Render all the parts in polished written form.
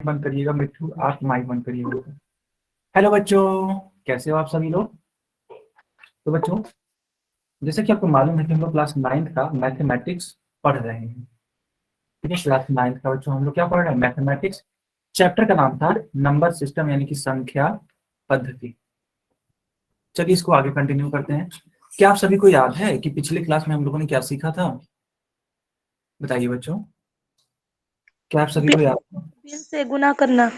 बंद करिएगा मिट्टू, आप माइक बंद करिएगा। हेलो बच्चों, कैसे हो आप सभी लोग। तो बच्चों, जैसे कि आपको मालूम है कि हम लोग क्लास 9th का मैथमेटिक्स पढ़ रहे हैं। ठीक है, क्लास 9th का बच्चों हम लोग क्या पढ़ रहे हैं, मैथमेटिक्स। चैप्टर का नाम था नंबर सिस्टम यानी कि संख्या पद्धति। चलिए इसको आगे कंटिन्यू करते हैं। क्या आप सभी को याद है कि पिछले क्लास में हम लोगों ने क्या सीखा था? बताइए बच्चों, क्या आप सभी को याद है? भिन्न से गुना करना।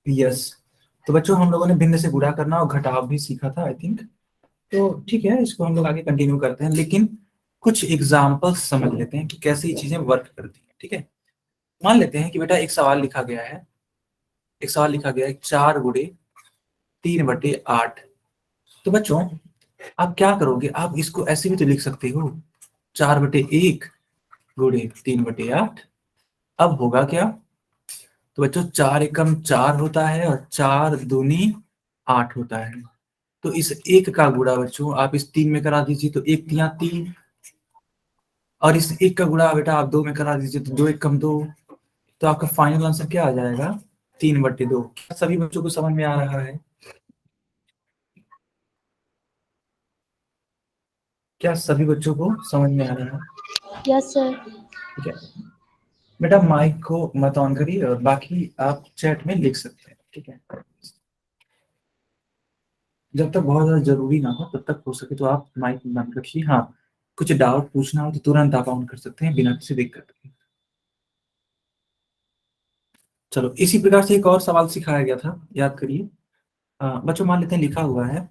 यस। तो बच्चों हम लोगों ने भिन्न से गुणा करना और घटाव भी सीखा था आई थिंक। तो ठीक है, इसको हम लोग आगे कंटिन्यू करते हैं, लेकिन कुछ एग्जाम्पल्स समझ लेते हैं कि कैसे ये चीजें वर्क करती हैं। ठीक है, मान लेते हैं कि बेटा एक सवाल लिखा गया है। एक सवाल लिखा गया है 4 × 3/8। तो बच्चों आप क्या करोगे, आप इसको ऐसे भी तो लिख सकते हो, 4/1 × 3/8। अब होगा क्या? तो बच्चों 4 × 1 = 4 होता है और 4 × 2 = 8 होता है। तो इस एक का गुणा बच्चों आप इस 3 में करा दीजिए, तो 1 × 3 = 3। और इस एक का गुणा बेटा आप 2 में करा दीजिए, तो 2 × 1 = 2। तो आपका फाइनल आंसर क्या आ जाएगा? 3/2। क्या सभी बच्चों को समझ में आ रहा है? क्या सभी बच्चों को समझ में आ रहा है? Yes sir. ठीक है बेटा, माइक को मत ऑन करिए और बाकी आप चैट में लिख सकते हैं। ठीक है, जब तक बहुत ज्यादा जरूरी ना हो तब तक हो सके तो आप माइक बंद रखिए। हाँ, कुछ डाउट पूछना हो तो तुरंत आप ऑन कर सकते हैं बिना किसी दिक्कत के। चलो इसी प्रकार से एक और सवाल सिखाया गया था, याद करिए। बच्चों मान लेते हैं लिखा हुआ है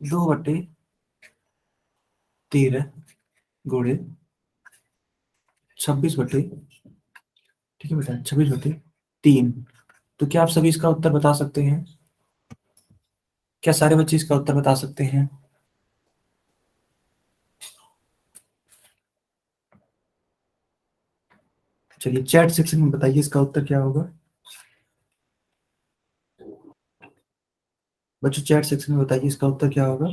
2/13 × 26/, ठीक है बेटा, 26/3। तो क्या आप सभी इसका उत्तर बता सकते हैं? क्या सारे बच्चे इसका उत्तर बता सकते हैं? चलिए चैट सेक्शन में बताइए इसका उत्तर क्या होगा। बच्चों चैट सेक्शन में बताइए इसका उत्तर क्या होगा।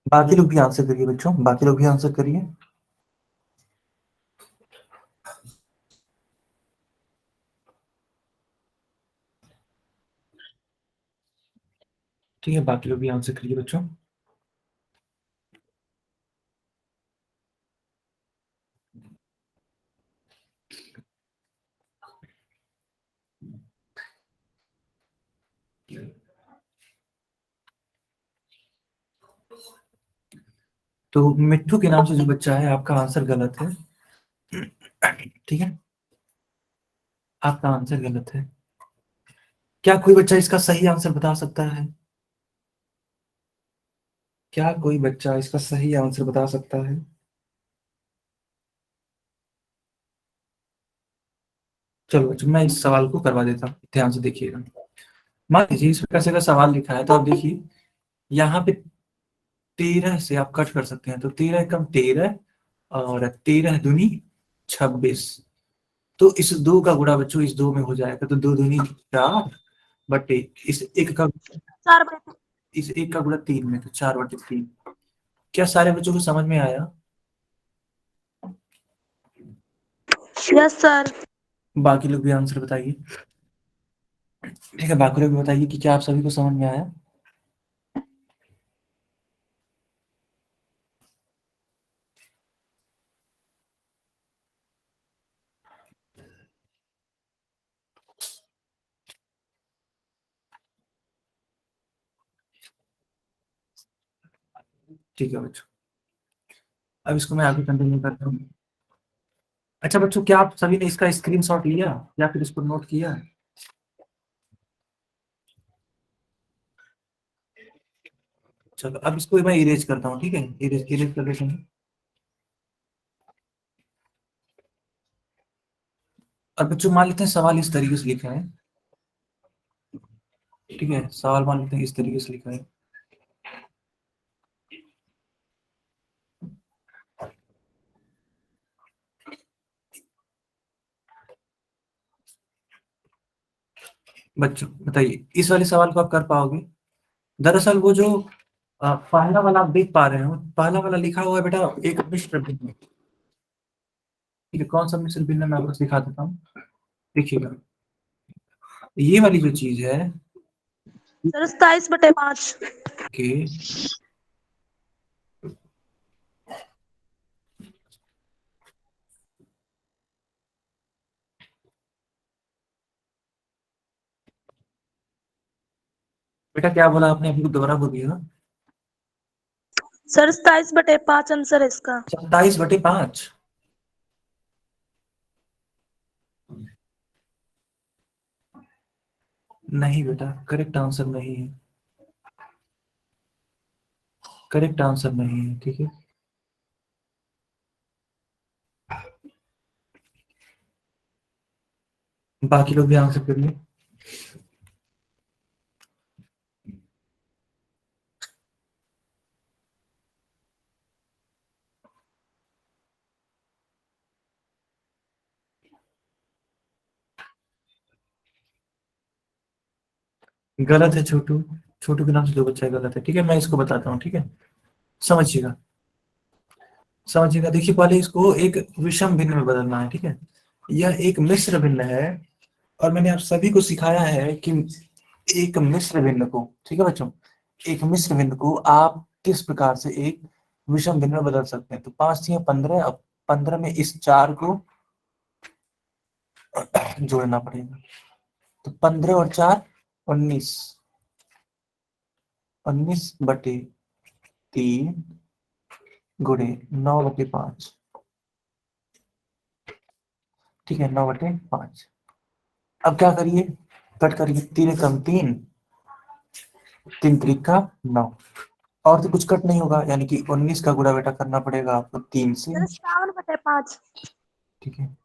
बाकी लोग भी आंसर करिए बच्चों, बाकी लोग भी आंसर करिए। ठीक है, बाकी लोग भी आंसर करिए बच्चों। तो मिट्टू के नाम से जो बच्चा है आपका आंसर गलत है। ठीक है, आपका आंसर गलत है। क्या कोई बच्चा इसका सही आंसर बता सकता है? क्या कोई बच्चा इसका सही आंसर बता सकता है? चलो बच्चों मैं इस सवाल को करवा देता हूँ, ध्यान से देखिएगा। मान लीजिए इस प्रकार से अगर सवाल लिखा है तो आप देखिए यहाँ पे 13 से आप कट कर सकते हैं, तो 13 × 13 और 13 दूनी 26। तो इस 2 का गुणा बच्चों इस 2 में हो जाएगा, तो 2 दूनी 4 बटे इस एक का, 4/3। इस एक का गुणा 3 में, तो 4/3। क्या सारे बच्चों को समझ में आया? Yes sir. बाकी लोग भी आंसर बताइए। ठीक है, बाकी लोग भी बताइए कि क्या आप सभी को समझ में आया। ठीक है बच्चों, अब इसको मैं आगे कंटिन्यू करता हूँ। अच्छा बच्चों, क्या आप सभी ने इसका स्क्रीनशॉट लिया या फिर इसको नोट किया? चलो अब इसको मैं इरेज करता हूँ। ठीक है, इरेज इरेज कर देते हैं। और बच्चों मान लेते हैं सवाल इस तरीके से लिखा है। ठीक है, सवाल मान लेते हैं इस तरीके से लिखा है। बच्चों बताइए, इस वाले सवाल को आप कर पाओगे? दरअसल वो जो पहला वाला आप देख पा रहे हो, पहला वाला लिखा हुआ है बेटा एक मिश्र भिन्न। ठीक है, कौन सा मिश्र भिन्न मैं आपको दिखा देता हूँ। देखिएगा, ये वाली जो चीज है सर 27/5। कि बेटा क्या बोला आपने, अभी दोबारा बोलिएगा। सर 27/5 आंसर है इसका। 27/5? नहीं बेटा, करेक्ट आंसर नहीं है। करेक्ट आंसर नहीं है, ठीक है। बाकी लोग भी आंसर करिए। गलत है छोटू। छोटू के नाम से जो बच्चा है गलत है, ठीक है, मैं इसको बताता हूँ, ठीक है। समझिएगा, समझिएगा, देखिए पहले इसको एक विषम भिन्न में बदलना है, ठीक है। यह एक मिश्र भिन्न है, और मैंने आप सभी को सिखाया है कि एक मिश्र भिन्न को, ठीक है बच्चों, एक मिश्र भिन्न को आप किस प्रकार से एक विषम भिन्न में बदल सकते हैं। तो 5 या 15, अब 15 में इस 4 को जोड़ना पड़ेगा। तो 15 और 4 19, 19/3 गुणे 9/5। ठीक है, 9/5। अब क्या करिए, कट करिए, 3 × 3, 3 × 3 = 9। और तो कुछ कट नहीं होगा, यानी कि 19 का गुणा बेटा करना पड़ेगा आपको 3 से। सर 57/5। ठीक है,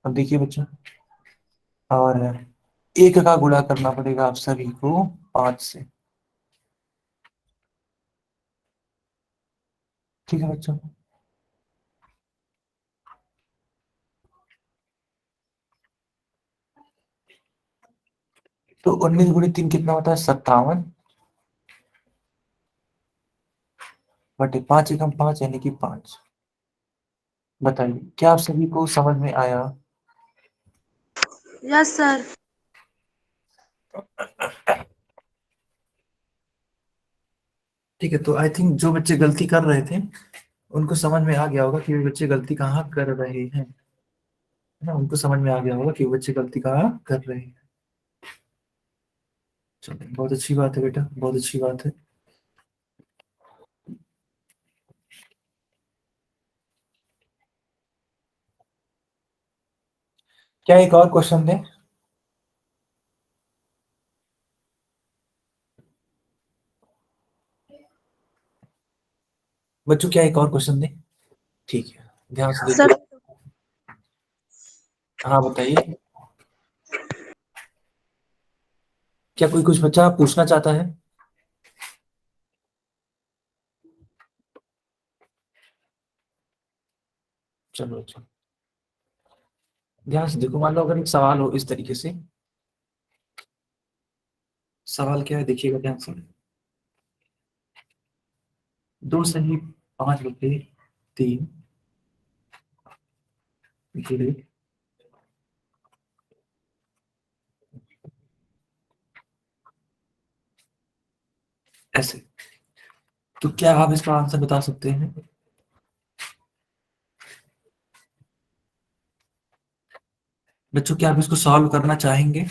अब देखिए बच्चों, और 1 का गुणा करना पड़ेगा आप सभी को 5 से। ठीक है बच्चों, तो 19 × 3 कितना होता है, 57/5 यानी कि 5। बताइए, क्या आप सभी को समझ में आया? Yes sir. ठीक है, तो आई थिंक जो बच्चे गलती कर रहे थे उनको समझ में आ गया होगा कि वे बच्चे गलती कहाँ कर रहे हैं, है ना, उनको समझ में आ गया होगा कि वो बच्चे गलती कहाँ कर रहे हैं। चलो, बहुत अच्छी बात है बेटा, बहुत अच्छी बात है। क्या एक और क्वेश्चन दें? बच्चों क्या एक और क्वेश्चन दें? ठीक है, ध्यान से सर देखिए। हाँ बताइए, क्या कोई कुछ बच्चा पूछना चाहता है? चलो अच्छा, ध्यान से देखो, मान लो अगर एक सवाल हो इस तरीके से। सवाल क्या है देखिएगा ध्यान से। 2 सही 5/3 जुड़े ऐसे, तो क्या आप इसका आंसर बता सकते हैं? बच्चों क्या आप इसको सॉल्व करना चाहेंगे?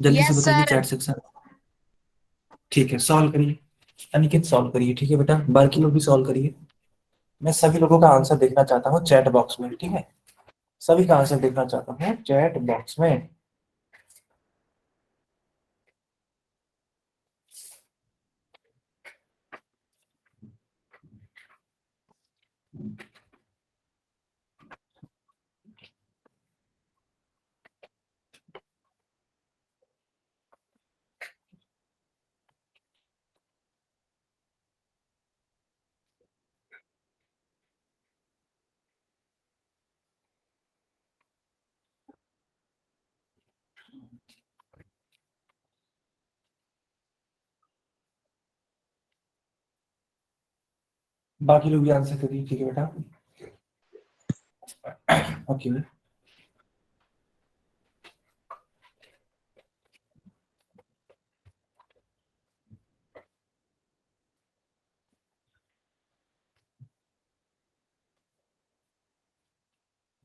जल्दी से यस बताइए सर। Chat section. ठीक है, सॉल्व करिए। अनिकेत सॉल्व करिए, ठीक है बेटा, बाकी लोग भी सॉल्व करिए। मैं सभी लोगों का आंसर देखना चाहता हूँ चैट बॉक्स में, ठीक है। सभी का आंसर देखना चाहता हूँ चैट बॉक्स में। बाकी लोग भी आंसर करिए, ठीक है बेटा। ओके।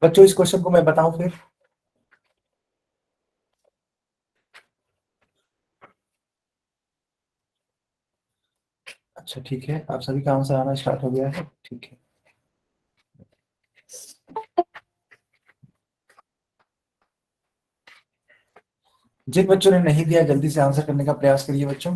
बच्चों इस क्वेश्चन को मैं बताऊं फिर? अच्छा ठीक है, आप सभी का आंसर आना स्टार्ट हो गया है, ठीक है। जिन बच्चों ने नहीं दिया जल्दी से आंसर करने का प्रयास करिए बच्चों।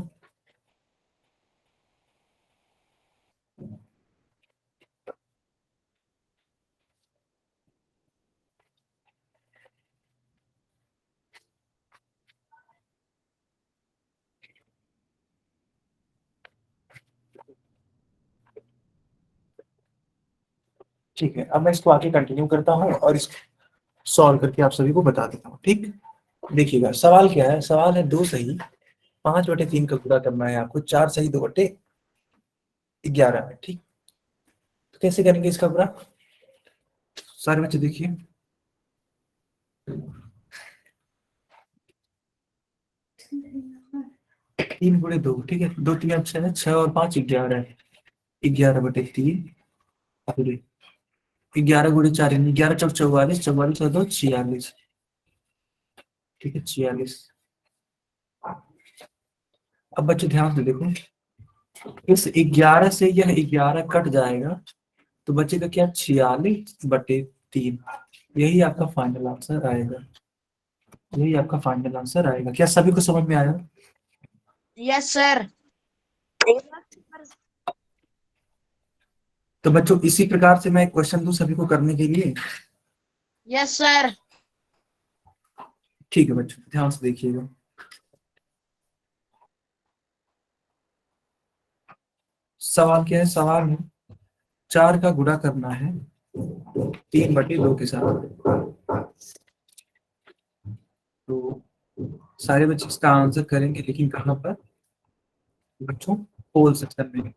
ठीक है, अब मैं इसको आगे कंटिन्यू करता हूँ और इसको सॉल्व करके आप सभी को बता देता हूँ, ठीक। देखिएगा सवाल क्या है, सवाल है 2 सही 5/3 का गुणा करना है आपको 4 सही 2/11 में, ठीक। तो कैसे करेंगे इसका गुणा? सारे बच्चे देखिए, 3 × 2, ठीक है, 2×3 = 6, 6 और 5 = 11, 11/3, 11 × 4 यानी 11×4 = 44, 44 और 2 = 46, ठीक है 46। अब बच्चे ध्यान से देखो, इस 11 से यह 11 कट जाएगा तो बचेगा क्या, 46/3। यही आपका फाइनल आंसर आएगा, यही आपका फाइनल आंसर आएगा। क्या सभी को समझ में आया? Yes sir. तो बच्चों इसी प्रकार से मैं एक क्वेश्चन दूं सभी को करने के लिए। Yes sir. ठीक है बच्चों, ध्यान से देखिएगा। सवाल क्या है, सवाल में 4 का गुणा करना है 3/2 के साथ। तो सारे बच्चे इसका आंसर करेंगे, लेकिन कहाँ पर बच्चों? पोल सेक्शन में।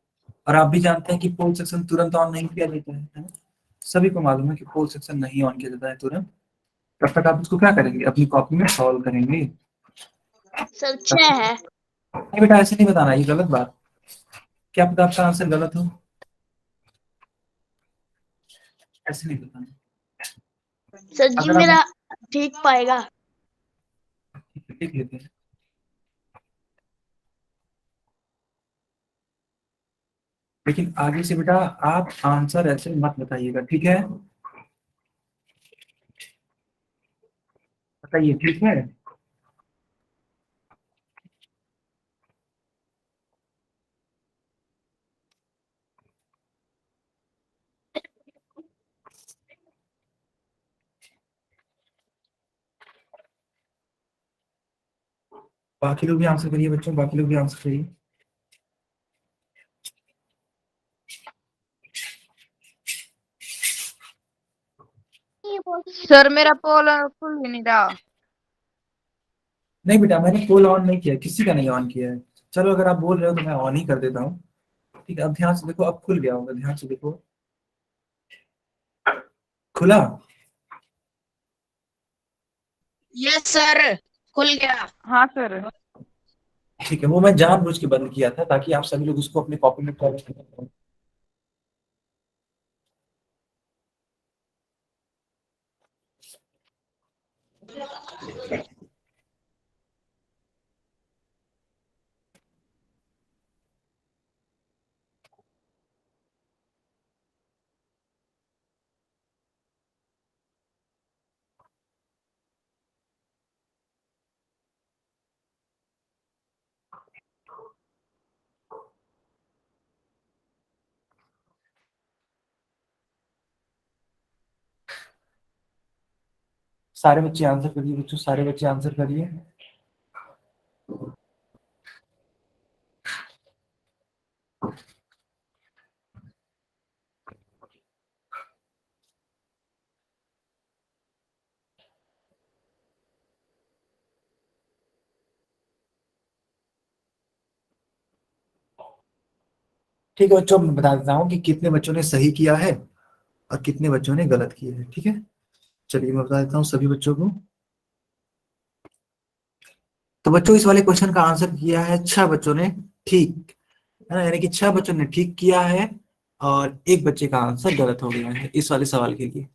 और आप भी जानते हैं कि पोल सेक्शन तुरंत ऑन नहीं किया जाता है ना? सभी को मालूम है कि पोल सेक्शन नहीं ऑन किया जाता है तुरंत। तब तक आप इसको क्या करेंगे, अपनी कॉपी में सॉल्व करेंगे। सर 6 है। नहीं बेटा, ऐसे नहीं बताना, ये गलत बात। क्या पता आपका आंसर गलत हो, ऐसे नहीं बताना। सर जी अगर आप मेरा ठीक पाएगा। लिख लेते हैं, लेकिन आगे से बेटा आप आंसर ऐसे मत बताइएगा, ठीक है? बताइए, ठीक है? बाकी लोग भी आंसर करिए बच्चों, बाकी लोग भी आंसर करिए। सर मेरा पोल खुल ही नहीं रहा। नहीं बेटा, मैंने पोल ऑन नहीं किया, किसी का नहीं ऑन किया है। चलो अगर आप बोल रहे हो तो मैं ऑन ही कर देता हूँ, ठीक है। अब ध्यान से देखो, अब खुल गया होगा, ध्यान से देखो, खुला। यस सर खुल गया। हाँ सर। ठीक है, वो मैं जानबूझ के बंद किया था ताकि आप सभी लोग उसको अपने कॉपी में कॉपी करें। सारे बच्चे आंसर करिए बच्चों, सारे बच्चे आंसर करिए। ठीक है बच्चों, मैं बता देता हूँ कि कितने बच्चों ने सही किया है और कितने बच्चों ने गलत किया है। ठीक है, चलिए मैं बता देता हूँ सभी बच्चों को। तो बच्चों इस वाले क्वेश्चन का आंसर किया है 6 बच्चों ने ठीक, है ना, यानी कि 6 बच्चों ने ठीक किया है और एक बच्चे का आंसर गलत हो गया है इस वाले सवाल के लिए।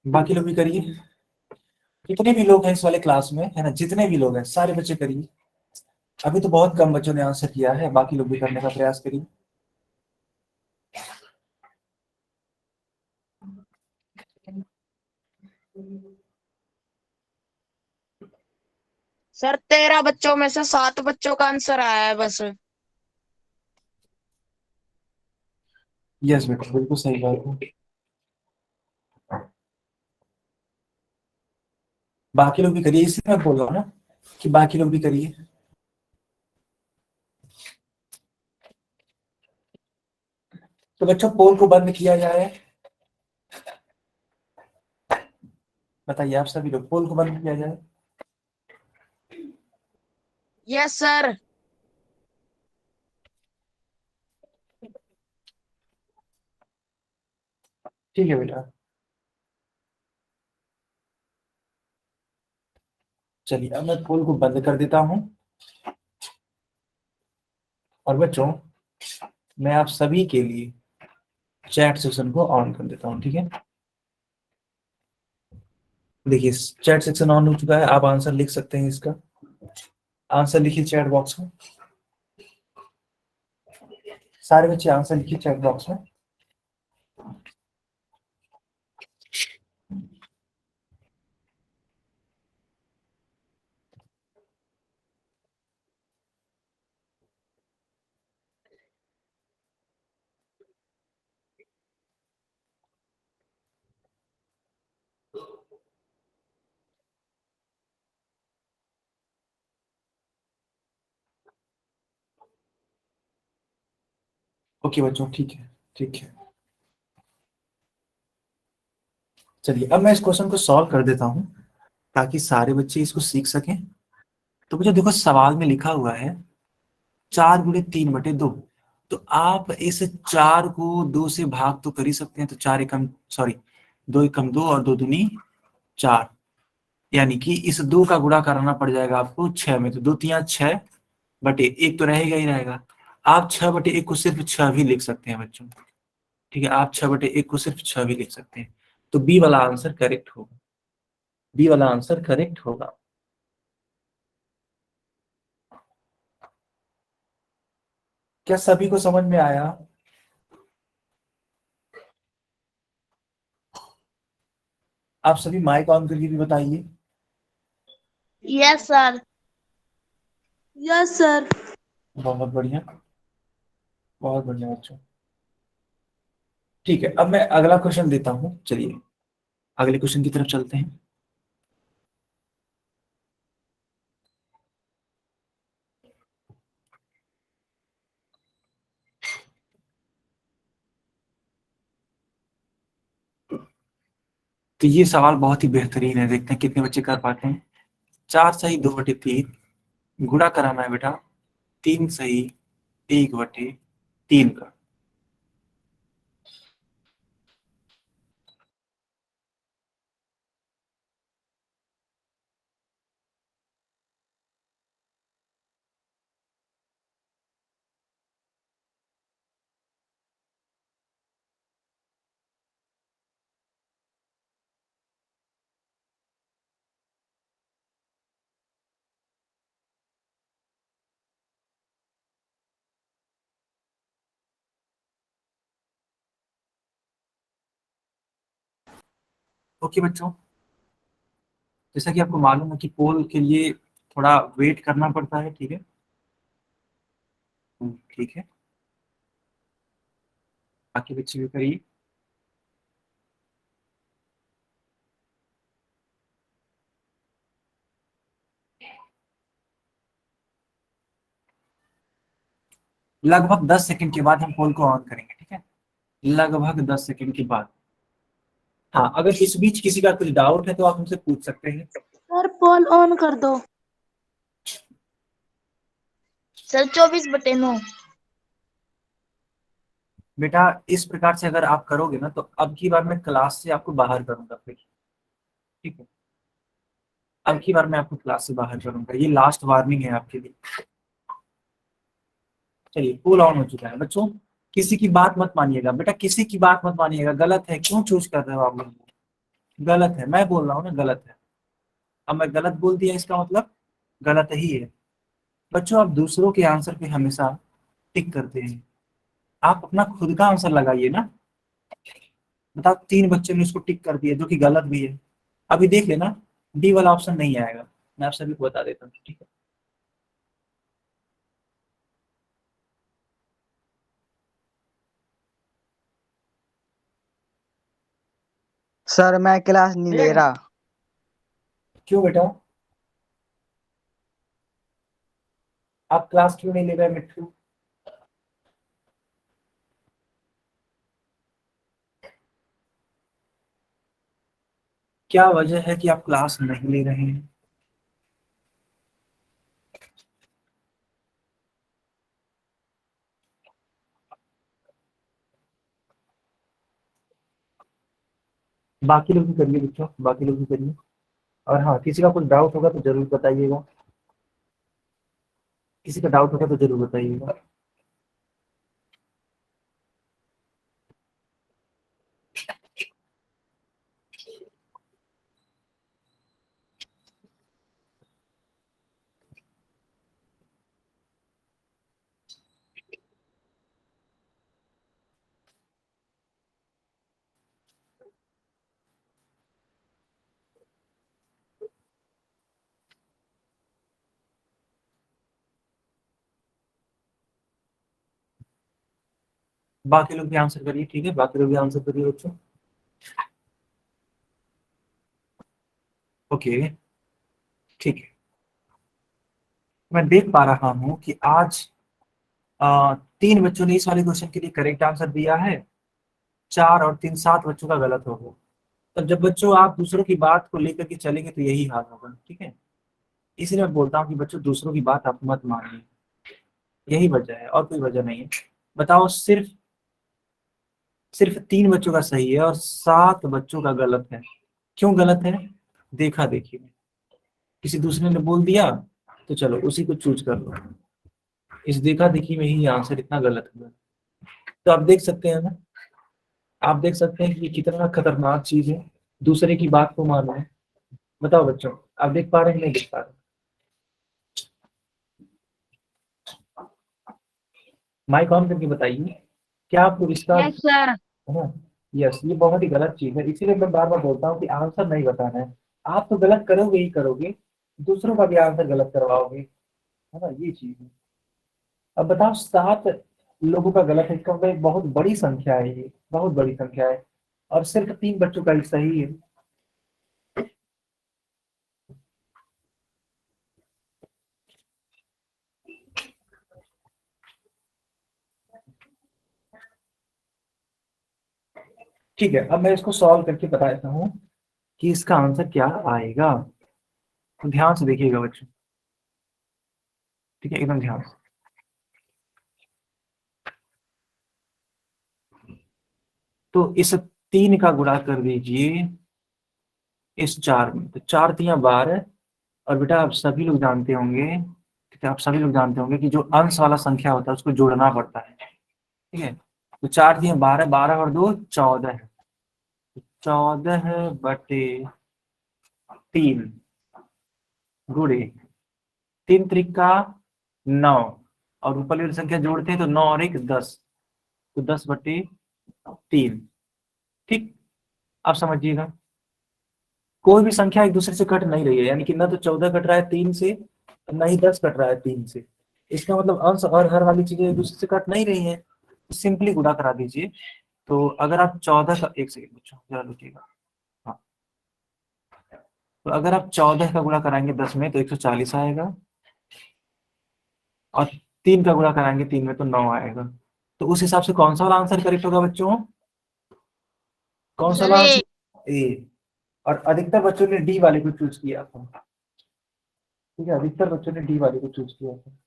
बाकी लोग भी करिए, जितने भी लोग हैं इस वाले क्लास में, है ना, जितने भी लोग हैं सारे बच्चे करिए। अभी तो बहुत कम बच्चों ने आंसर किया है, बाकी लोग भी करने का प्रयास करिए। सर 13 बच्चों में से 7 बच्चों का आंसर आया है बस। यस बेटा, बिल्कुल सही बात है। बाकी लोग भी करिए, इसलिए मैं बोल रहा हूँ ना कि बाकी लोग भी करिए। तो बच्चों पोल को बंद किया जाए, बताइए आप सभी लोग, पोल को बंद किया जाए। Yes sir. ठीक है बेटा, चलिए अब मैं पोल को बंद कर देता हूँ। और बच्चों मैं आप सभी के लिए चैट सेक्शन को ऑन कर देता हूँ। ठीक है, देखिए चैट सेक्शन ऑन हो चुका है, आप आंसर लिख सकते हैं। इसका आंसर लिखिए चैट बॉक्स में, सारे बच्चे आंसर लिखिए चैट बॉक्स में। ओके बच्चों, ठीक है, ठीक है। चलिए अब मैं इस क्वेश्चन को सॉल्व कर देता हूँ ताकि सारे बच्चे इसको सीख सकें। तो मुझे देखो सवाल में लिखा हुआ है 4 × 3/2। तो आप इस 4 को 2 से भाग तो कर ही सकते हैं। तो 4 एकम सॉरी 2 एकम 2 और 2 दूनी 4, यानी कि इस 2 का गुणा कराना पड़ जाएगा आपको 6 में। तो 2 तिया 6 बटे 1 तो रहेगा ही रहेगा। आप 6/1 को सिर्फ 6 भी लिख सकते हैं बच्चों। ठीक है, आप 6/1 को सिर्फ 6 भी लिख सकते हैं। तो बी वाला आंसर करेक्ट होगा, बी वाला आंसर करेक्ट होगा। क्या सभी को समझ में आया? आप सभी माइक ऑन करके भी बताइए। Yes sir. Yes sir. बहुत बढ़िया, बहुत बढ़िया बच्चों। ठीक है, अब मैं अगला क्वेश्चन देता हूं। चलिए अगले क्वेश्चन की तरफ चलते हैं। तो ये सवाल बहुत ही बेहतरीन है, देखते हैं कितने बच्चे कर पाते हैं। 4 सही 2/3 गुणा कराना है बेटा 3 सही 1/3 का। ओके बच्चों, जैसा कि आपको मालूम है कि पोल के लिए थोड़ा वेट करना पड़ता है। ठीक है, ठीक है, बाकी बच्चे भी करिए। लगभग 10 सेकंड के बाद हम पोल को ऑन करेंगे। ठीक है, लगभग 10 सेकंड के बाद। हाँ, अगर इस बीच किसी का कुछ डाउट है तो आप हमसे पूछ सकते हैं। सर पोल ऑन कर दो। सर 24/9। बेटा इस प्रकार से अगर आप करोगे ना तो अब की बार मैं क्लास से आपको बाहर करूंगा फिर, ठीक है? अब की बार मैं आपको क्लास से बाहर करूंगा, ये लास्ट वार्निंग है आपके लिए। चलिए कूल ऑन हो चुका है बच्चों। किसी की बात मत मानिएगा बेटा, किसी की बात मत मानिएगा, गलत है, क्यों चूज कर रहे हो आप लोग? गलत है, मैं बोल रहा हूँ ना गलत है। अब मैं गलत बोल दिया इसका मतलब गलत ही है। बच्चों आप दूसरों के आंसर पे हमेशा टिक करते हैं, आप अपना खुद का आंसर लगाइए ना। बताओ 3 बच्चों ने उसको टिक कर दिया जो कि गलत भी है। अभी देख लेना डी वाला ऑप्शन नहीं आएगा, मैं आप सभी को बता देता हूँ, ठीक है? सर मैं क्लास नहीं ले रहा। क्यों बेटा, आप क्लास क्यों नहीं ले रहे मिट्टू? क्या वजह है कि आप क्लास नहीं ले रहे हैं? बाकी लोग भी करिए बच्चों, बाकी लोग भी करिए। और हाँ, किसी का कुछ डाउट होगा तो जरूर बताइएगा, किसी का डाउट होगा तो जरूर बताइएगा। बाकी लोग भी आंसर करिए, ठीक है? बाकी लोग भी आंसर करिए बच्चों। ओके, ठीक है। मैं देख पा रहा हूँ कि आज 3 बच्चों ने इस वाले क्वेश्चन के लिए करेक्ट आंसर दिया है, 4 और 3 7 बच्चों का गलत होगा। तब जब बच्चों आप दूसरों की बात को लेकर के चलेंगे तो यही हाल होगा, ठीक है? इसलिए मैं बोलता हूँ कि बच्चों दूसरों की बात आप मत मानिए, यही वजह है और कोई वजह नहीं है। बताओ सिर्फ सिर्फ 3 बच्चों का सही है और 7 बच्चों का गलत है। क्यों गलत है? देखा देखी में किसी दूसरे ने बोल दिया तो चलो उसी को चूज कर लो, इस देखा देखी में ही आंसर इतना गलत हुआ। तो आप देख सकते हैं ना, आप देख सकते हैं कि कितना खतरनाक चीज है दूसरे की बात को मानना। बताओ बच्चों, आप देख पा रहे हैं नहीं देख पा रहे? माइक ऑन करके बताइए, क्या आपको इसका यस सर। है ना? यस, ये बहुत ही गलत चीज है, इसीलिए मैं बार बार बोलता हूँ कि आंसर नहीं बताना है। आप तो गलत करोगे ही करोगे, दूसरों का भी आंसर गलत करवाओगे, है ना? ये चीज है। अब बताओ 7 लोगों का गलत है, इसका मतलब एक बहुत बड़ी संख्या है, ये बहुत बड़ी संख्या है। और सिर्फ 3 बच्चों का ही सही है। ठीक है, अब मैं इसको सॉल्व करके बता देता हूँ कि इसका आंसर क्या आएगा। तो ध्यान से देखिएगा बच्चों, ठीक है? एकदम ध्यान से। तो इस 3 का गुणा कर दीजिए इस 4 में, तो 4 तियां 12। और बेटा आप सभी लोग जानते होंगे, ठीक है? आप सभी लोग जानते होंगे कि जो अंश वाला संख्या होता है उसको जोड़ना पड़ता है, ठीक है? तो 4 तियां 12, 12 और 2 14 है। 14 बटे 3 गुणे 3 त्रिका 9, और ऊपर वाली संख्या जोड़ते हैं तो 9 और 1 10, तो 10 बटे 3। ठीक, आप समझिएगा कोई भी संख्या एक दूसरे से कट नहीं रही है, यानी कि ना तो 14 कट रहा है 3 से, ना ही 10 कट रहा है 3 से। इसका मतलब अंश और हर वाली चीजें एक दूसरे से कट नहीं रही है, तो सिंपली गुणा करा दीजिए। तो अगर आप 14 का, एक सेकेंड बच्चों जरा रुकिएगा। हाँ, तो अगर आप 14 का गुणा कराएंगे 10 में तो 140 आएगा, और 3 का गुणा कराएंगे 3 में तो 9 आएगा। तो उस हिसाब से कौन सा वाला आंसर करेक्ट होगा बच्चों? कौन सा वाला सही। आंसर? ए। और अधिकतर बच्चों ने डी वाले को चूज किया था, ठीक है? अधिकतर बच्चों ने डी वाले को चूज किया था।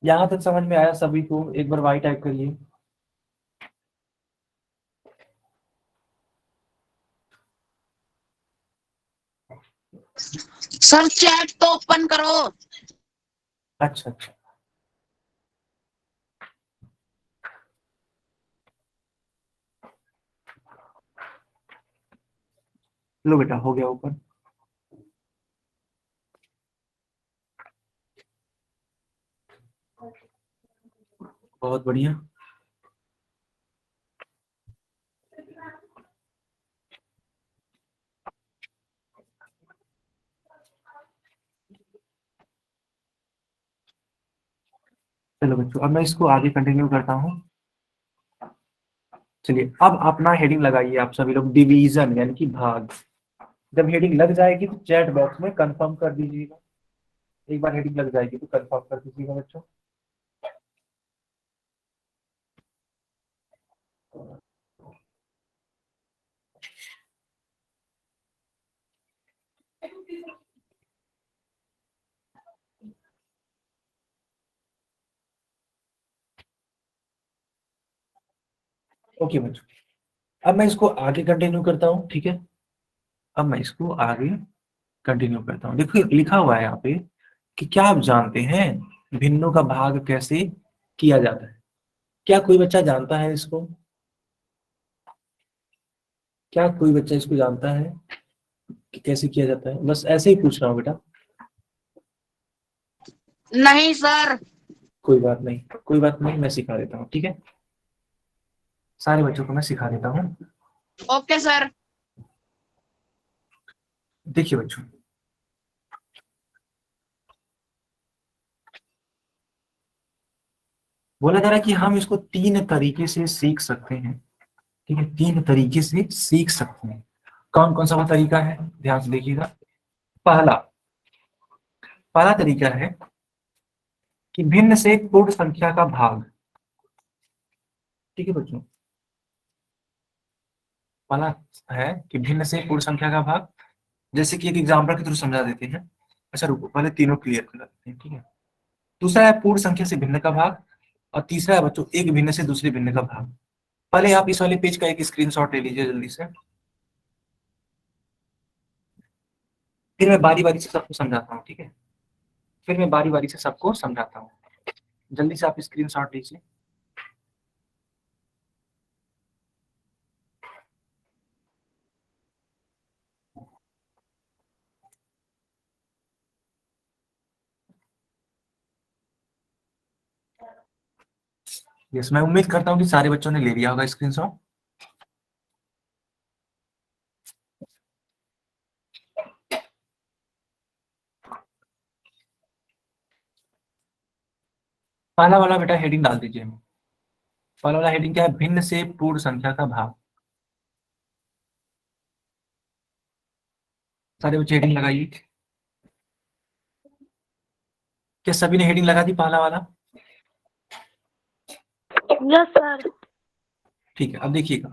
यहाँ तक समझ में आया सभी को? एक बार वाई टाइप करिए। सर चैट तो ओपन करो। अच्छा अच्छा, लो बेटा हो गया ओपन। बहुत बढ़िया। चलो बच्चों, अब मैं इसको आगे कंटिन्यू करता हूँ। चलिए, अब अपना हेडिंग लगाइए आप सभी लोग, डिवीजन यानी कि भाग। जब हेडिंग लग जाएगी तो चैट बॉक्स में कंफर्म कर दीजिएगा। एक बार हेडिंग लग जाएगी तो कंफर्म कर दीजिएगा बच्चों। ओके बच्चों, अब मैं इसको आगे कंटिन्यू करता हूँ, ठीक है। अब मैं इसको आगे कंटिन्यू करता हूँ। देखिए लिखा हुआ है यहाँ पे कि क्या आप जानते हैं भिन्नों का भाग कैसे किया जाता है? क्या कोई बच्चा जानता है इसको? क्या कोई बच्चा इसको जानता है कि कैसे किया जाता है? बस ऐसे ही पूछ रहा हूँ बेटा। नहीं सर। कोई बात नहीं, कोई बात नहीं, मैं सिखा देता हूँ, ठीक है। सारे बच्चों को मैं सिखा देता हूँ। Okay sir. देखिए बच्चों, बोला जा रहा है कि हम इसको 3 तरीके से सीख सकते हैं, ठीक है। 3 तरीके से सीख सकते हैं। कौन कौन सा वो तरीका है, ध्यान से देखिएगा। पहला पहला तरीका है कि भिन्न से पूर्ण संख्या का भाग, ठीक है बच्चों। पहला है कि भिन्न से पूर्ण संख्या का भाग। जैसे कि एक एग्जाम्पल के थ्रू समझा देते हैं। अच्छा रुको, पहले तीनों क्लियर कर लेते हैं, ठीक है। दूसरा है पूर्ण संख्या से भिन्न का भाग, और तीसरा है बच्चों एक भिन्न से दूसरे भिन्न का भाग। पहले आप इस वाले पेज का एक स्क्रीनशॉट ले लीजिए जल्दी से, फिर मैं बारी बारी से सबको समझाता हूँ, ठीक है। फिर मैं बारी बारी से सबको समझाता हूँ। जल्दी से आप स्क्रीनशॉट लीजिए। यस, मैं उम्मीद करता हूँ कि सारे बच्चों ने ले लिया होगा स्क्रीनशॉट। पहला वाला बेटा हेडिंग डाल दीजिए। पहला वाला हेडिंग क्या है? भिन्न से पूर्ण संख्या का भाग। सारे बच्चे हेडिंग लगाइए। क्या सभी ने हेडिंग लगा दी पहला वाला? Yes sir. ठीक है, अब देखिएगा,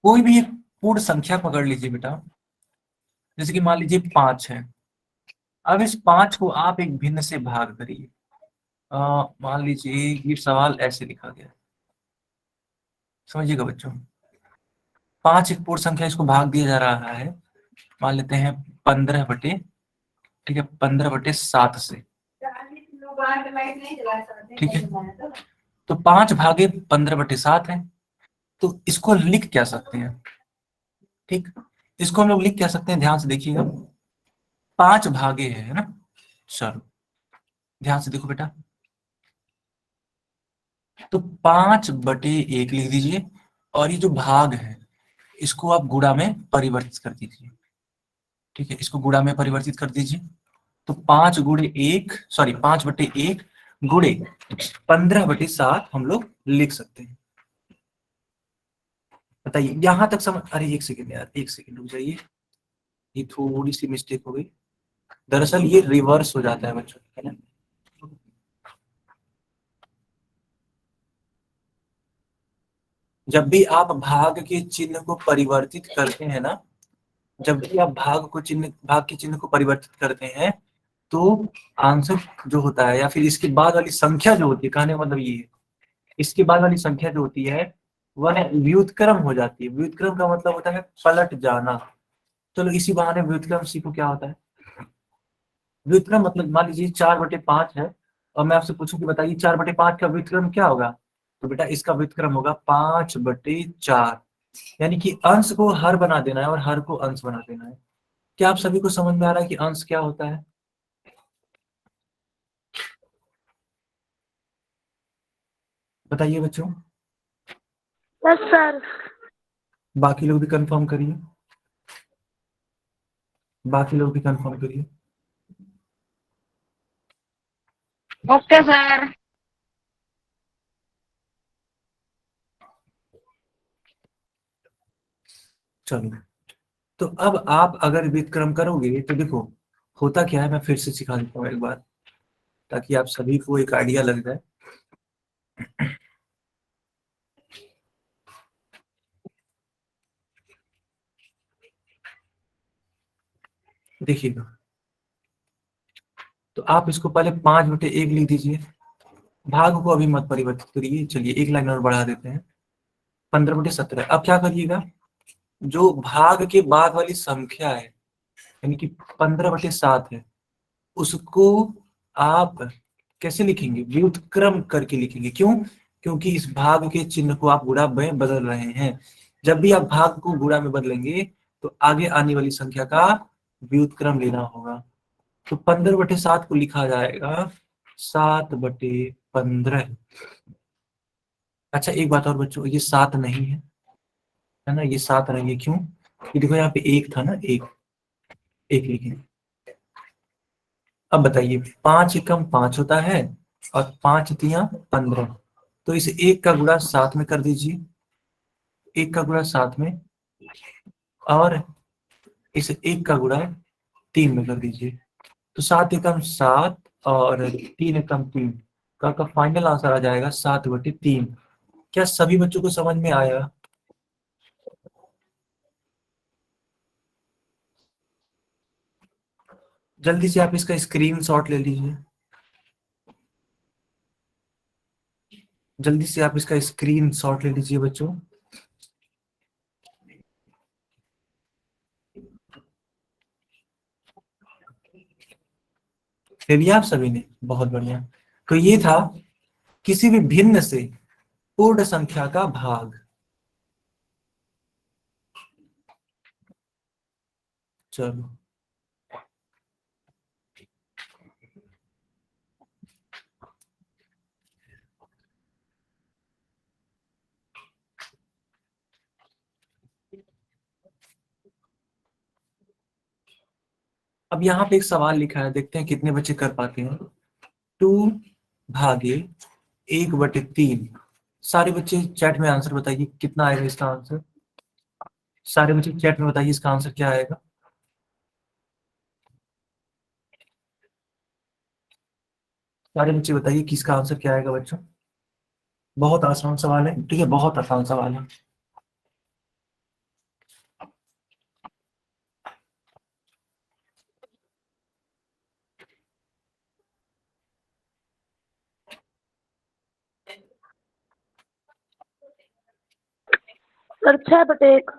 कोई भी एक पूर्ण संख्या पकड़ लीजिए बेटा। जैसे कि मान लीजिए 5 है। अब इस 5 को आप एक भिन्न से भाग करिए। मान लीजिए ये सवाल ऐसे लिखा गया है, समझिएगा बच्चों। 5 एक पूर्ण संख्या, इसको भाग दिया जा रहा है, मान लेते हैं 15/, ठीक है, 15/7 से, ठीक है। तो 5/15/7 है, तो इसको लिख क्या सकते हैं? ठीक, इसको हम लोग लिख क्या सकते हैं, ध्यान से देखिएगा। 5 भागे है ना। चलो ध्यान से देखो बेटा, तो 5/1 लिख दीजिए, और ये जो भाग है इसको आप गुणा में परिवर्तित कर दीजिए, ठीक है। इसको गुणा में परिवर्तित कर दीजिए, तो 5/1 गुणे 15/7 हम लोग लिख सकते हैं। बताइए यहां तक समझ? अरे एक सेकेंड यार, एक सेकेंड रुक जाइए, ये थोड़ी सी मिस्टेक हो गई। दरअसल ये रिवर्स हो जाता है बच्चों, है ना। जब भी आप भाग के चिन्ह को परिवर्तित करते हैं ना, जब भी आप भाग के चिन्ह को परिवर्तित करते हैं, तो आंसर जो होता है या फिर इसके बाद वाली संख्या जो होती है, कहने का मतलब ये है, इसके बाद वाली संख्या जो होती है वह व्युत्क्रम हो जाती है। व्युत्क्रम का मतलब होता है पलट जाना। चलो इसी बहाने व्युत्क्रम सीखो क्या होता है। व्युत्क्रम मतलब मान लीजिए 4/5 है और मैं आपसे पूछूं कि बताइए 4/5 का व्युत्क्रम क्या होगा, तो बेटा इसका व्युत्क्रम होगा 5/4। यानी कि अंश को हर बना देना है और हर को अंश बना देना है। क्या आप सभी को समझ में आ रहा है कि अंश क्या होता है? बताइए बच्चों। Yes sir. बाकी लोग भी कंफर्म करिए, बाकी लोग भी कंफर्म करिए। Okay sir. चलो, तो अब आप अगर व्युत्क्रम करोगे तो देखो होता क्या है, मैं फिर से सिखा देता हूँ एक बार ताकि आप सभी को एक आइडिया लग जाए। देखिएगा, तो आप इसको पहले 5/1 लिख दीजिए। भाग को अभी मत परिवर्तित करिए, चलिए एक लाइन और बढ़ा देते हैं। 15/17। अब क्या करिएगा, जो भाग के बाद वाली संख्या है यानी कि 15/7 है, उसको आप कैसे लिखेंगे, व्युत्क्रम करके लिखेंगे। क्यों? क्योंकि इस भाग के चिन्ह को आप गुणा में बदल रहे हैं। जब भी आप भाग को गुणा में बदलेंगे तो आगे आने वाली संख्या का व्युत्क्रम लेना होगा। तो 15/7 को लिखा जाएगा 7/15। अच्छा एक बात और बच्चों, ये 7 नहीं है ना, ये 7 नहीं है। क्यों? ये देखो यहाँ पे एक था ना, एक एक लिखे। अब बताइए 5 एकम 5 होता है और 5×3 = 15। तो इस एक का गुणा 7 में कर दीजिए, एक का गुणा 7 में, और इस एक का गुणा 3 में कर दीजिए। तो 7 एकम 7 और 3 एकम 3 का फाइनल आंसर आ जाएगा 7/3। क्या सभी बच्चों को समझ में आया? जल्दी से आप इसका स्क्रीनशॉट ले लीजिए, जल्दी से आप इसका स्क्रीनशॉट ले लीजिए बच्चों। ले लिया आप सभी ने? बहुत बढ़िया। तो ये था किसी भी भिन्न से पूर्ण संख्या का भाग। चलो, अब यहाँ पे एक सवाल लिखा है, देखते हैं कितने बच्चे कर पाते हैं। 2/1/3। सारे बच्चे चैट में आंसर बताइए कितना आएगा इसका आंसर। सारे बच्चे चैट में बताइए इसका आंसर क्या आएगा। सारे बच्चे बताइए कि इसका आंसर क्या आएगा बच्चों। बहुत आसान सवाल है, ठीक है, बहुत आसान सवाल है। सर 6/1।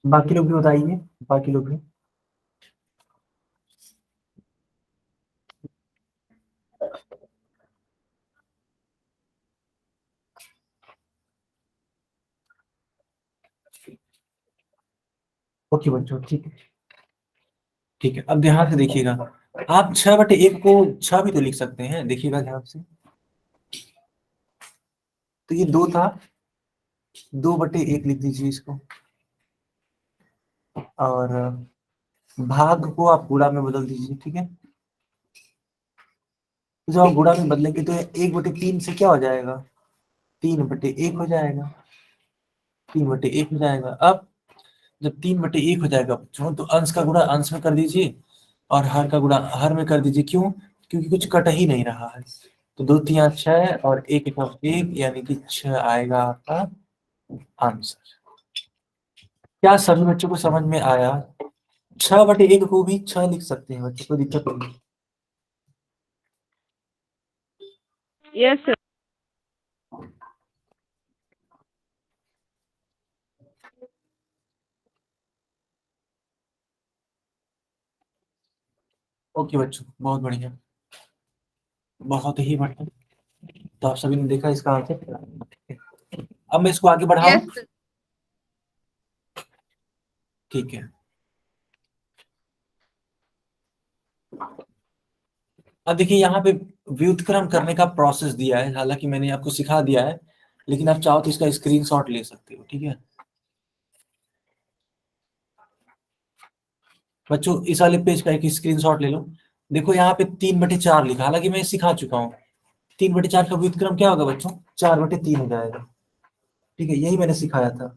बाकी लोग भी बताइए, बाकी लोग भी। ओके बच्चों, ठीक है, ठीक है। अब ध्यान से देखिएगा, आप 6/1 को 6 भी तो लिख सकते हैं, देखिएगा ध्यान से। तो ये 2 था, 2/1 लिख दीजिए इसको, और भाग को आप गुणा में बदल दीजिए, ठीक है। तो जब आप गुणा में बदलेंगे तो 1/3 से क्या हो जाएगा, 3/1 हो जाएगा, 3/1 हो जाएगा। अब जब 3/1 हो जाएगा बच्चों, तो अंश का गुणा अंश में कर दीजिए और हर का गुणा हर में कर दीजिए। क्यों? क्योंकि कुछ कट ही नहीं रहा है। तो 2×3 = 6 और 1×1 यानी कि 6 आएगा आपका आंसर। क्या सभी बच्चों को समझ में आया? 6/1 को भी 6 लिख सकते हैं बच्चों, कोई दिक्कत नहीं। Yes sir. ओके बच्चों, बहुत बढ़िया, बहुत ही बढ़िया। तो आप सभी ने देखा इसका आंसर। अब मैं इसको आगे बढ़ाऊं? Yes. ठीक है। अब देखिए यहाँ पे व्युत्क्रम करने का प्रोसेस दिया है, हालांकि मैंने आपको सिखा दिया है, लेकिन आप चाहो तो इसका स्क्रीनशॉट ले सकते हो, ठीक है बच्चों। इस वाले पेज का एक स्क्रीनशॉट ले लो। देखो यहाँ पे 3/4 लिखा, हालांकि मैं सिखा चुका हूँ। 3/4 का व्युत्क्रम क्या होगा बच्चों? 4/3 हो जाएगा, ठीक है, यही मैंने सिखाया था।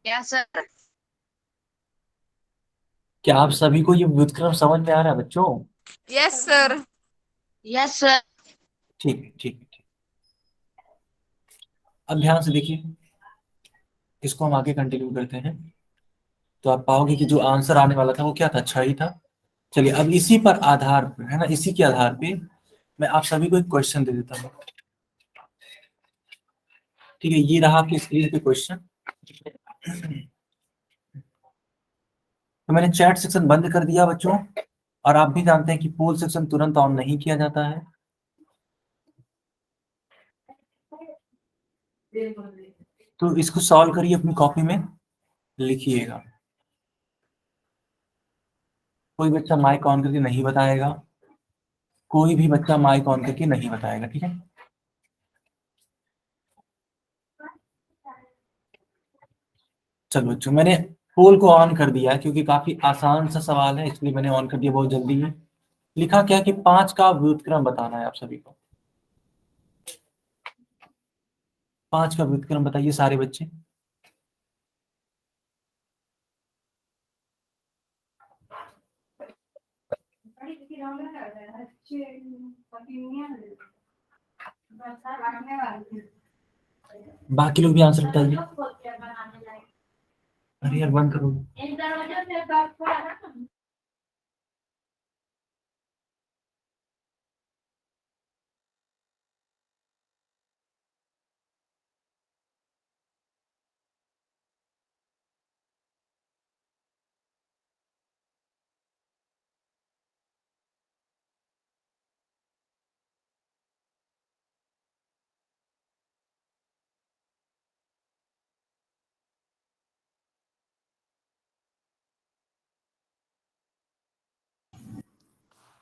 Yes, sir. क्या आप सभी को ये व्युत्क्रम समझ में आ रहा है बच्चों? Yes, sir. Yes, sir. ठीक है, ठीक है, ठीक। अब ध्यान से देखिए, इसको हम आगे कंटिन्यू करते हैं। तो आप पाओगे कि जो आंसर आने वाला था वो क्या था? 6 ही था। चलिए, अब इसी पर आधार पर, है ना, इसी के आधार पे मैं आप सभी को एक क्वेश्चन दे देता हूँ। ठीक है, ये रहा आपकी स्क्रीन पे क्वेश्चन। तो मैंने चैट सेक्शन बंद कर दिया बच्चों, और आप भी जानते हैं कि पोल सेक्शन तुरंत ऑन नहीं किया जाता है। तो इसको सॉल्व करिए, अपनी कॉपी में लिखिएगा। कोई बच्चा माइक ऑन करके नहीं बताएगा, कोई भी बच्चा माइक ऑन करके नहीं बताएगा, ठीक है। चलो बच्चों, मैंने पोल को ऑन कर दिया है, क्योंकि काफी आसान सा सवाल है, इसलिए मैंने ऑन कर दिया, बहुत जल्दी है। लिखा क्या कि 5 का व्युत्क्रम बताना है आप सभी को। 5 का व्युत्क्रम बताइए सारे बच्चे। बाकी लोग भी आंसर बताइए। अरे यार, बंद करो।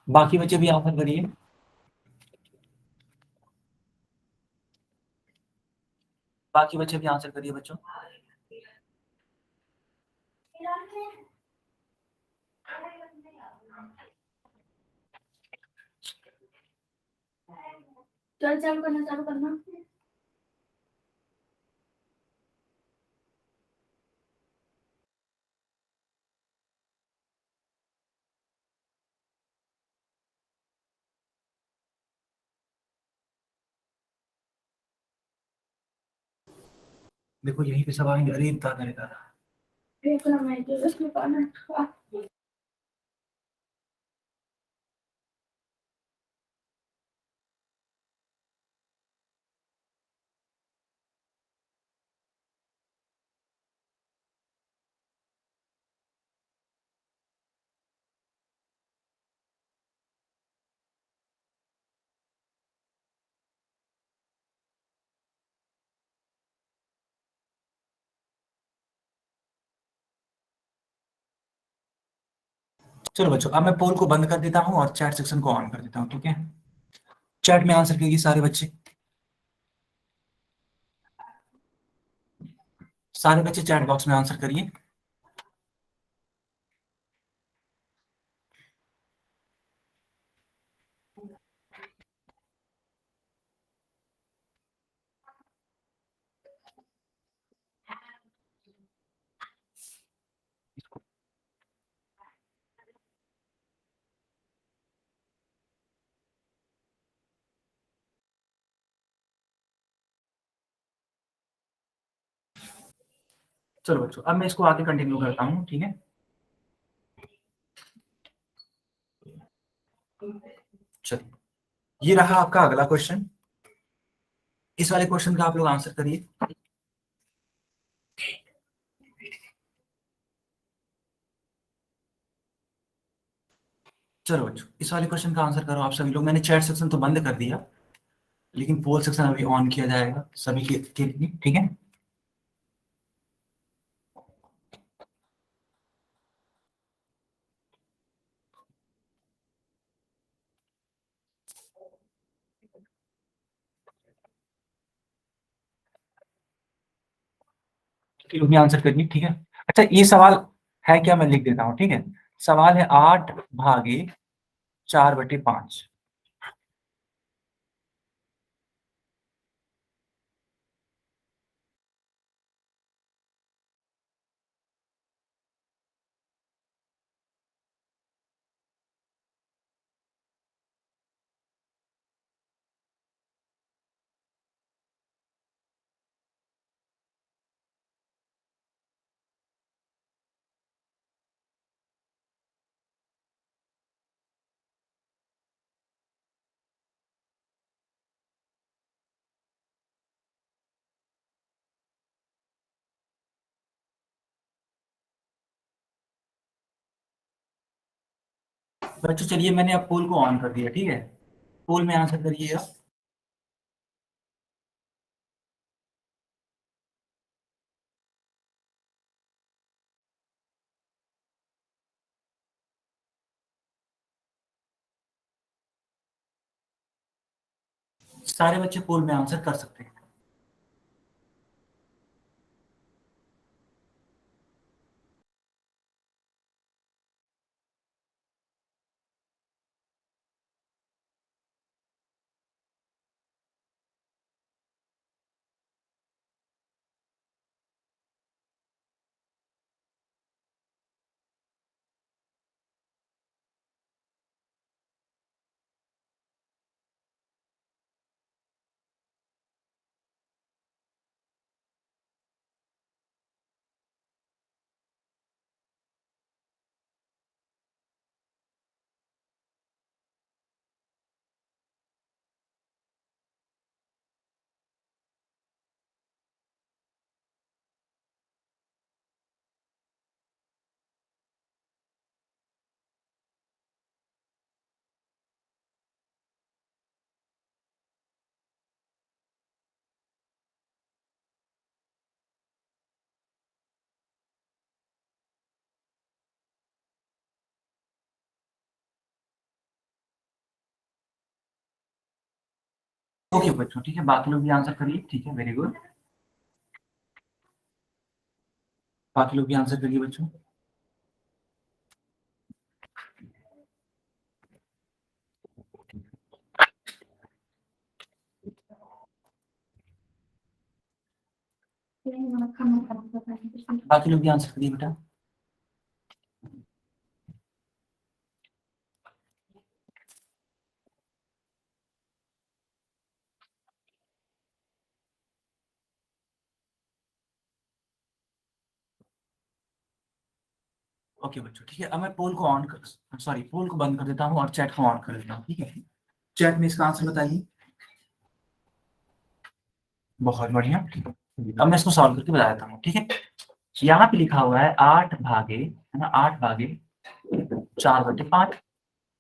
बाकी बच्चे भी आंसर करिए। बाकी बच्चे भी आंसर करिए बच्चों। चल चालू करना, चालू करना। देखो यहीं पे सब आएंगे, अरे दादा रे दादा। देखना मैं जो उसमें पाना। चलो बच्चों, अब मैं पोल को बंद कर देता हूँ और चैट सेक्शन को ऑन कर देता हूँ, ठीक है। चैट में आंसर कीजिए सारे बच्चे। सारे बच्चे चैट बॉक्स में आंसर करिए। चलो बच्चों, अब मैं इसको आगे कंटिन्यू करता हूँ, ठीक है। चलिए, ये रहा आपका अगला क्वेश्चन। इस वाले क्वेश्चन का आप लोग आंसर करिए। चलो बच्चों, इस वाले क्वेश्चन का आंसर करो आप सभी लोग। मैंने चैट सेक्शन तो बंद कर दिया, लेकिन पोल सेक्शन अभी ऑन किया जाएगा सभी के लिए, ठीक है। लोग भी आंसर करिए, ठीक है। अच्छा, ये सवाल है क्या, मैं लिख देता हूँ, ठीक है। सवाल है 8/4/5। बच्चों चलिए, मैंने अब पोल को ऑन कर दिया, ठीक है। पोल में आंसर करिएगा। सारे बच्चे पोल में आंसर कर सकते हैं। ओके बच्चों, ठीक है, बाकी लोग भी आंसर करिए, ठीक है, वेरी गुड। बाकी लोग भी आंसर करिए बच्चों। बाकी लोग भी आंसर करिए बेटा। ओके बच्चों, ठीक है, अब मैं पोल को पोल को बंद कर देता हूँ और चैट को ऑन कर देता हूँ, ठीक है। चैट में इसका आंसर बताइए। बहुत बढ़िया। अब मैं इसको सॉल्व करके बता देता हूँ, ठीक है। यहाँ पे लिखा हुआ है 8 भागे, है ना, 8/4/5।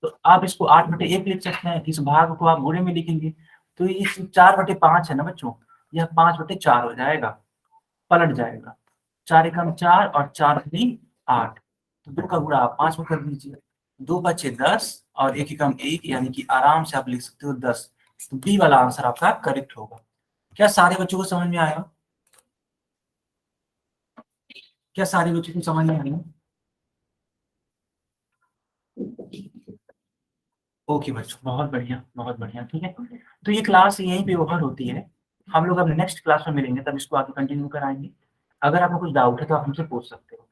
तो आप इसको 8/1 लिख सकते हैं, इस भाग को आप बुरे में लिखेंगे तो इस 4/5 है ना बच्चों, यह 5/4 हो जाएगा, पलट जाएगा। 4 एकम 4 और 4×3 8। तो 2 का गुणा आप 5 में कर दीजिए, 2×5 = 10 और 1 एकम 1, यानी कि आराम से आप लिख सकते हो 10। तो बी वाला आंसर आपका करेक्ट होगा। क्या सारे बच्चों को समझ में आया? क्या सारे बच्चों को समझ में आया? ओके बच्चों, बहुत बढ़िया, बहुत बढ़िया, ठीक है। तो ये क्लास यहीं पे ओवर होती है। हम लोग अब नेक्स्ट क्लास में मिलेंगे, तब इसको आगे कंटिन्यू कराएंगे। अगर आपको कुछ डाउट है तो आप हमसे पूछ सकते हो।